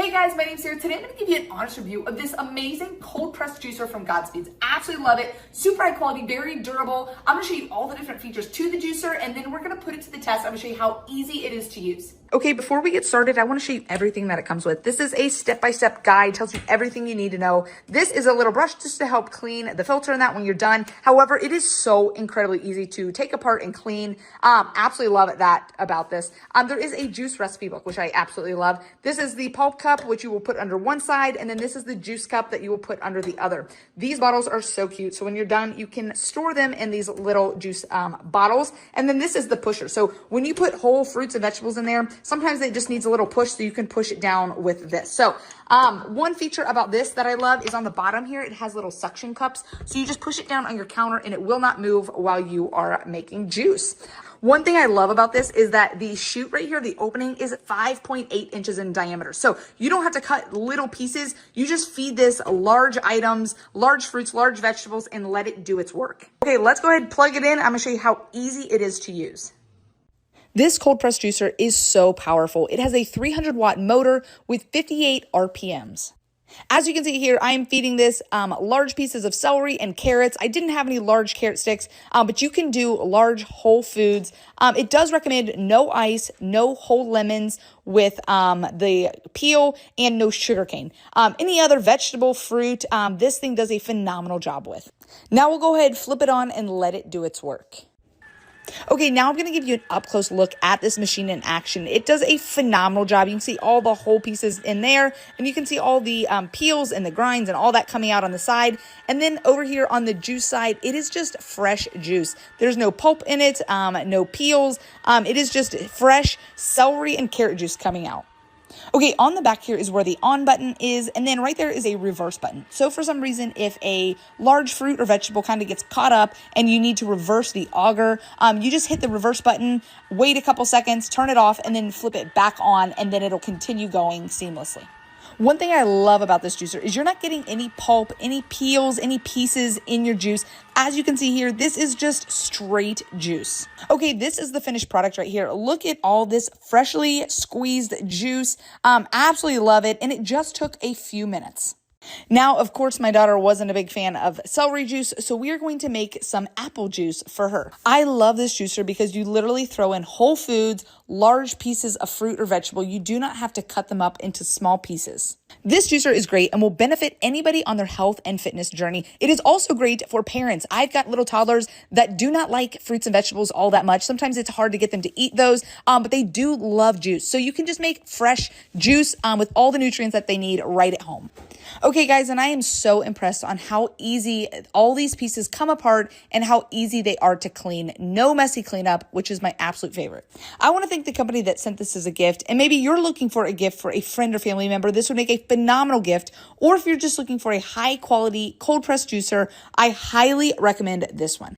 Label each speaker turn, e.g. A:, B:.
A: Hey guys, my name's Sarah. Today I'm going to give you an honest review of this amazing cold pressed juicer from Godspeeds. Absolutely love it. Super high quality, very durable. I'm going to show you all the different features to the juicer, and then we're going to put it to the test. I'm going to show you how easy it is to use. Okay, before we get started, I want to show you everything that it comes with. This is a step-by-step guide, tells you everything you need to know. This is a little brush just to help clean the filter and that when you're done. However, it is so incredibly easy to take apart and clean. Absolutely love that about this. There is a juice recipe book, which I absolutely love. This is the pulp cup, which you will put under one side, and then this is the juice cup that you will put under the other. These bottles are so cute. So when you're done, you can store them in these little juice bottles. And then this is the pusher. So when you put whole fruits and vegetables in there, sometimes it just needs a little push, so you can push it down with this. So one feature about this that I love is on the bottom here, it has little suction cups. So you just push it down on your counter and it will not move while you are making juice. One thing I love about this is that the chute right here, the opening is 5.8 inches in diameter. So you don't have to cut little pieces. You just feed this large items, large fruits, large vegetables, and let it do its work. Okay, let's go ahead and plug it in. I'm gonna show you how easy it is to use. This cold press juicer is so powerful. It has a 300-watt motor with 58 RPMs. As you can see here, I am feeding this large pieces of celery and carrots. I didn't have any large carrot sticks, but you can do large whole foods. It does recommend no ice, no whole lemons with the peel, and no sugarcane. Any other vegetable, fruit, this thing does a phenomenal job with. Now we'll go ahead, flip it on, and let it do its work. Okay, now I'm going to give you an up-close look at this machine in action. It does a phenomenal job. You can see all the whole pieces in there, and you can see all the peels and the grinds and all that coming out on the side. And then over here on the juice side, it is just fresh juice. There's no pulp in it, no peels. It is just fresh celery and carrot juice coming out. Okay, on the back here is where the on button is, and then right there is a reverse button. So for some reason, if a large fruit or vegetable kind of gets caught up and you need to reverse the auger, you just hit the reverse button, wait a couple seconds, turn it off, and then flip it back on, and then it'll continue going seamlessly. One thing I love about this juicer is you're not getting any pulp, any peels, any pieces in your juice. As you can see here, this is just straight juice. Okay, this is the finished product right here. Look at all this freshly squeezed juice. Absolutely love it, and it just took a few minutes. Now, of course, my daughter wasn't a big fan of celery juice, so we are going to make some apple juice for her. I love this juicer because you literally throw in whole foods, large pieces of fruit or vegetable. You do not have to cut them up into small pieces. This juicer is great and will benefit anybody on their health and fitness journey. It is also great for parents. I've got little toddlers that do not like fruits and vegetables all that much. Sometimes it's hard to get them to eat those, but they do love juice. So you can just make fresh juice with all the nutrients that they need right at home. Okay, guys, and I am so impressed on how easy all these pieces come apart and how easy they are to clean. No messy cleanup, which is my absolute favorite. I want to thank the company that sent this as a gift, and maybe you're looking for a gift for a friend or family member. This would make a phenomenal gift, or if you're just looking for a high quality cold press juicer, I highly recommend this one.